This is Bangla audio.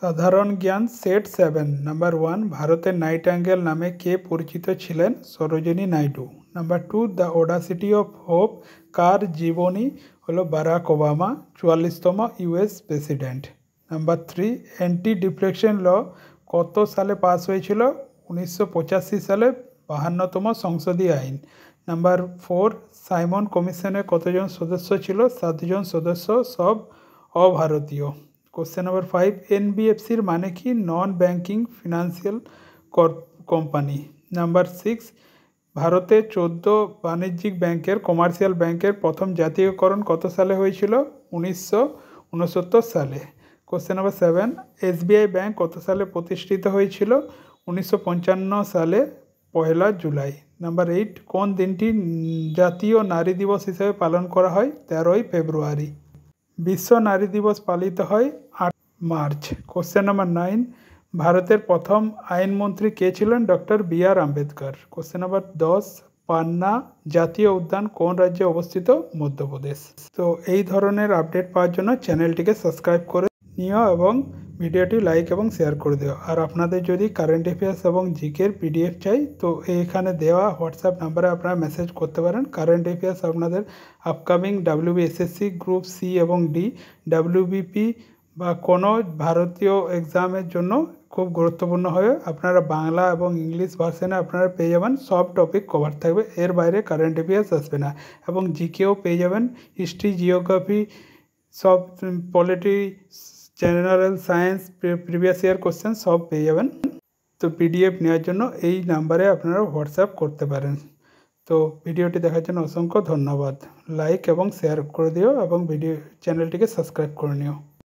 সাধারণ জ্ঞান সেট 7 নাম্বার 1 ভারতের নাইটাঙ্গেল নামে কে পরিচিত ছিলেন? Sarojini Naidu. Number 2 the audacity of hope কার জীবনী হলো বারাক ওবামা 44তম US president. Number 3 anti defection law কত সালে পাস হয়েছিল? 1985 সালে 52তম সংসদীয় আইন। নাম্বার 4 সাইমন কমিশনের কতজন সদস্য ছিল? 7 জন সদস্য, সব অভারতীয়। কোশ্চেন নাম্বার 5 এনবিএফসির মানে কি? Non banking financial company. Number 6 ভারতে 14 বাণিজ্যিক ব্যাংকের কমার্শিয়াল ব্যাংকের প্রথম জাতীয়করণ কত সালে হয়েছিল? 1969 সালে। কোশ্চেন নাম্বার 7 এসবিআই ব্যাংক কত সালে প্রতিষ্ঠিত হয়েছিল? 1955 সালে 1 জুলাই। নাম্বার 8 কোন দিনটি জাতীয় নারী দিবস হিসেবে পালন করা হয়? 13 ফেব্রুয়ারি। বিশ্ব নারী দিবস পালিত হয় 8 মার্চ। কোশ্চেন নাম্বার 9 ভারতের প্রথম আইনমন্ত্রী কে ছিলেন? Doctor B.R.. Ambedkar. Question number 10 পান্না জাতীয় উদ্যান কোন রাজ্যে অবস্থিত? মধ্যপ্রদেশ। তো এই ধরনের আপডেট পাওয়ার জন্য চ্যানেলটিকে সাবস্ক্রাইব করে নিও এবং ভিডিওটি লাইক এবং শেয়ার করে দিও। আর আপনাদের যদি কারেন্ট অ্যাফেয়ার্স এবং জিকের পিডিএফ চাই তো এখানে দেওয়া হোয়াটসঅ্যাপ নাম্বারে আপনারা মেসেজ করতে পারেন। কারেন্ট অ্যাফেয়ার্স আপনাদের আপকামিং ডাব্লিউবিএসএসসি গ্রুপ সি এবং ডি, ডাব্লিউবিপি বা কোনো ভারতীয় এক্সামের জন্য খুব গুরুত্বপূর্ণ হয়ে আপনারা বাংলা এবং ইংলিশ ভার্সনে আপনারা পেয়ে যাবেন। সব টপিক কভার থাকবে, এর বাইরে কারেন্ট অ্যাফেয়ার্স আসবে না। এবং জিকেও পেয়ে যাবেন, হিস্ট্রি, জিওগ্রাফি, সব polity, general science, previous year question সব পেয়ে যাবেন। তো পিডিএফ নেওয়ার জন্য এই নাম্বারে আপনারা হোয়াটসঅ্যাপ করতে পারেন। তো ভিডিওটি দেখার জন্য অসংখ্য ধন্যবাদ। লাইক এবং শেয়ার করে দিও এবং চ্যানেলটিকে সাবস্ক্রাইব করে নিও।